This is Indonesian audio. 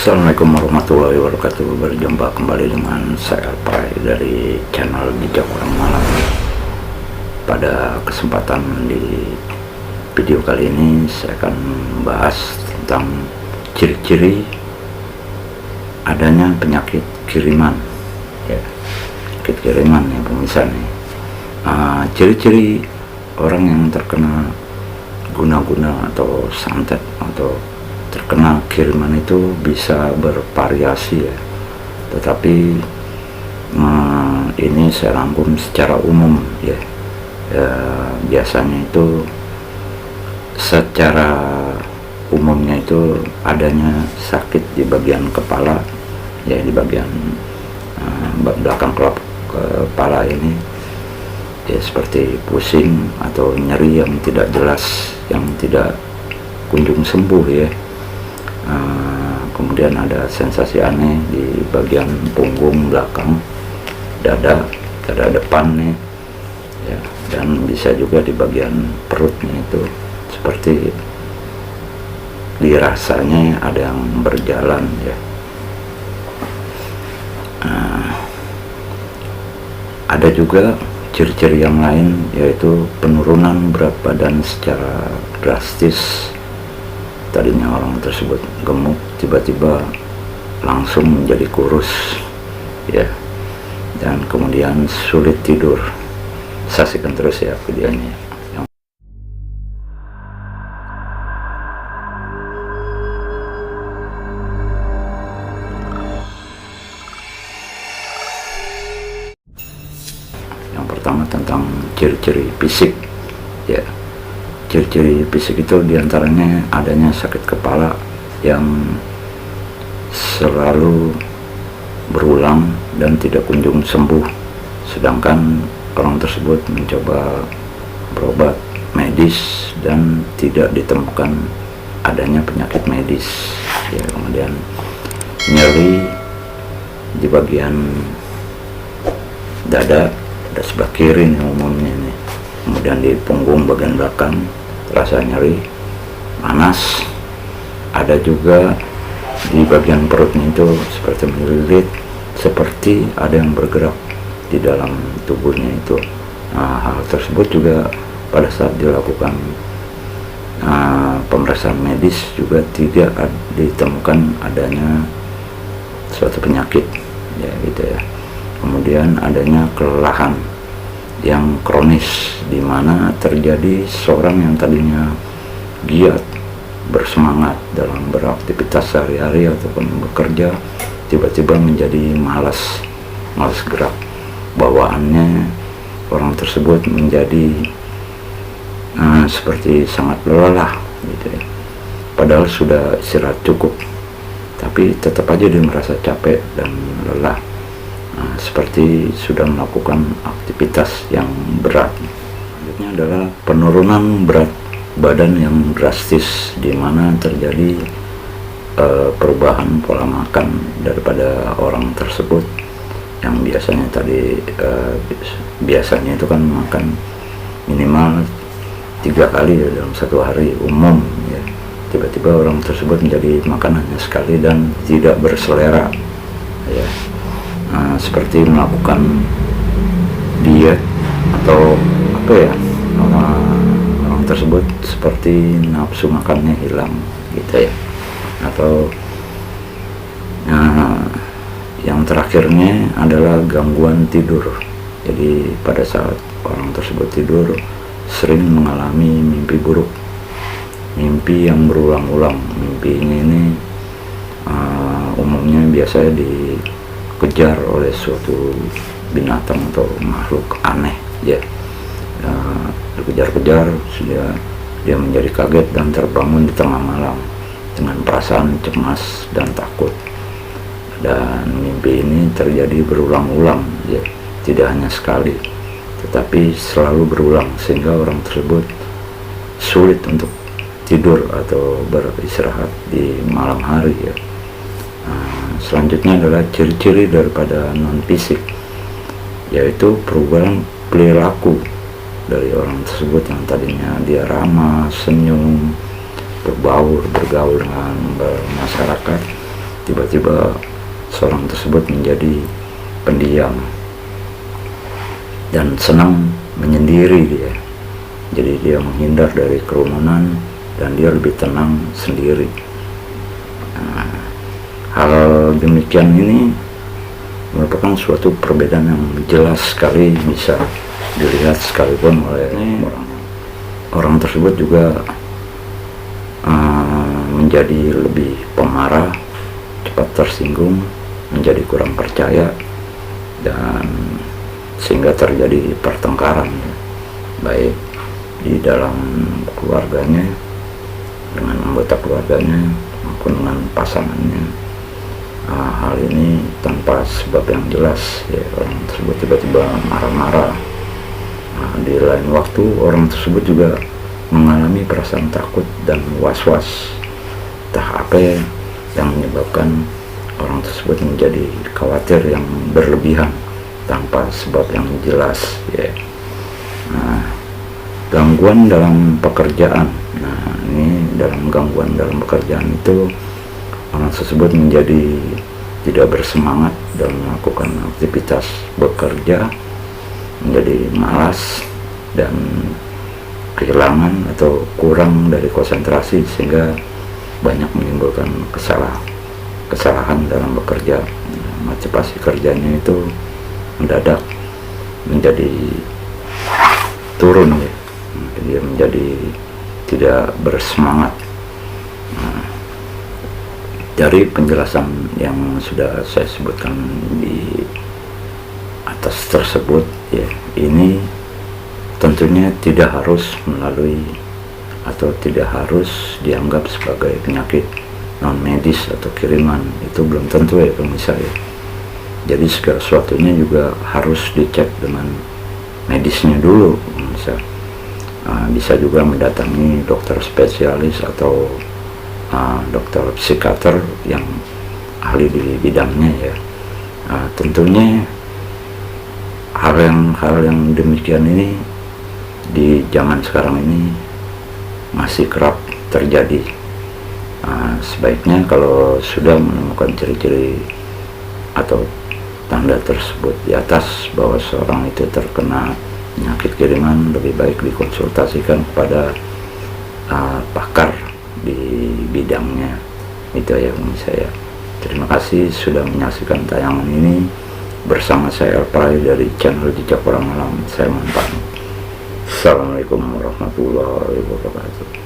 Assalamualaikum warahmatullahi wabarakatuh. Berjumpa kembali dengan saya Prai dari channel Jejak Orang Malam. Pada kesempatan di video kali ini saya akan membahas tentang ciri-ciri adanya penyakit kiriman, ya, penyakit kiriman ya pemirsa nih. Ciri-ciri orang yang terkena guna-guna atau santet atau terkena kiriman itu bisa bervariasi ya, tetapi ini saya rangkum secara umum ya. Biasanya itu secara umumnya itu adanya sakit di bagian kepala ya, di bagian belakang kepala ini ya, seperti pusing atau nyeri yang tidak jelas, yang tidak kunjung sembuh ya. Kemudian ada sensasi aneh di bagian punggung belakang, dada depan nih ya, dan bisa juga di bagian perutnya itu seperti dirasanya ada yang berjalan ya. Ada juga ciri-ciri yang lain, yaitu penurunan berat badan secara drastis. Tadinya orang tersebut gemuk, tiba-tiba langsung menjadi kurus ya, dan kemudian sulit tidur. Saksikan terus ya videonya. Yang pertama tentang ciri-ciri fisik ya. Ciri-ciri fisik itu diantaranya adanya sakit kepala yang selalu berulang dan tidak kunjung sembuh, sedangkan orang tersebut mencoba berobat medis dan tidak ditemukan adanya penyakit medis ya. Kemudian nyeri di bagian dada sebelah kiri nih umumnya nih, kemudian di punggung bagian belakang terasa nyeri, panas. Ada juga di bagian perutnya itu seperti melilit, seperti ada yang bergerak di dalam tubuhnya itu. Hal tersebut juga pada saat dilakukan pemeriksaan medis juga tidak ditemukan adanya suatu penyakit ya gitu ya. Kemudian adanya kelelahan yang kronis, di mana terjadi seorang yang tadinya giat, bersemangat dalam beraktivitas sehari-hari ataupun bekerja, tiba-tiba menjadi malas gerak. Bawaannya orang tersebut menjadi seperti sangat lelah gitu ya. Padahal sudah istirahat cukup, tapi tetap aja dia merasa capek dan lelah, seperti sudah melakukan aktivitas yang berat. Selanjutnya adalah penurunan berat badan yang drastis, di mana terjadi perubahan pola makan daripada orang tersebut yang biasanya tadi biasanya itu kan makan minimal 3 kali ya dalam satu hari umum ya. Tiba-tiba orang tersebut menjadi makan hanya sekali dan tidak berselera ya. Seperti melakukan diet atau apa ya, orang tersebut seperti nafsu makannya hilang gitu ya. Atau yang terakhirnya adalah gangguan tidur. Jadi pada saat orang tersebut tidur sering mengalami mimpi buruk, mimpi yang berulang-ulang. Mimpinya ini umumnya biasanya dikejar oleh suatu binatang atau makhluk aneh ya. Dikejar-kejar sehingga dia menjadi kaget dan terbangun di tengah malam dengan perasaan cemas dan takut. Dan mimpi ini terjadi berulang-ulang ya, tidak hanya sekali tetapi selalu berulang, sehingga orang tersebut sulit untuk tidur atau beristirahat di malam hari ya. Selanjutnya adalah ciri-ciri daripada non fisik, yaitu perubahan perilaku dari orang tersebut yang tadinya dia ramah, senyum, bergaul dengan masyarakat, tiba-tiba seorang tersebut menjadi pendiam dan senang menyendiri dia. Jadi dia menghindar dari kerumunan dan dia lebih tenang sendiri. Nah, hal demikian ini merupakan suatu perbedaan yang jelas sekali bisa dilihat sekalipun oleh orang tersebut juga menjadi lebih pemarah, cepat tersinggung, menjadi kurang percaya, dan sehingga terjadi pertengkaran, baik di dalam keluarganya dengan anggota keluarganya maupun dengan pasangannya. Hal ini tanpa sebab yang jelas, ya, orang tersebut tiba-tiba marah-marah. Di lain waktu orang tersebut juga mengalami perasaan takut dan was-was, entah apa yang menyebabkan orang tersebut menjadi khawatir yang berlebihan tanpa sebab yang jelas, ya. Gangguan dalam pekerjaan. Ini dalam gangguan dalam pekerjaan itu orang tersebut menjadi tidak bersemangat dalam melakukan aktivitas bekerja, menjadi malas dan kehilangan atau kurang dari konsentrasi, sehingga banyak menimbulkan kesalahan dalam bekerja. Motivasi kerjanya itu mendadak menjadi turun, ya. Dia menjadi tidak bersemangat. Dari penjelasan yang sudah saya sebutkan di atas tersebut, ya, ini tentunya tidak harus melalui atau tidak harus dianggap sebagai penyakit non medis atau kiriman. Itu belum tentu, ya pemirsa, ya. Jadi segala sesuatunya juga harus dicek dengan medisnya dulu, pemirsa. Bisa juga mendatangi dokter spesialis atau dokter psikiater yang ahli di bidangnya, ya. Tentunya hal yang demikian ini di zaman sekarang ini masih kerap terjadi. Sebaiknya kalau sudah menemukan ciri-ciri atau tanda tersebut di atas bahwa seorang itu terkena penyakit kiriman, lebih baik dikonsultasikan kepada pakar di bidangnya. Itu ya saya. Terima kasih sudah menyaksikan tayangan ini bersama saya Elpray dari channel Jejak Orang Alam. Saya mohon pamit. Assalamualaikum warahmatullahi wabarakatuh.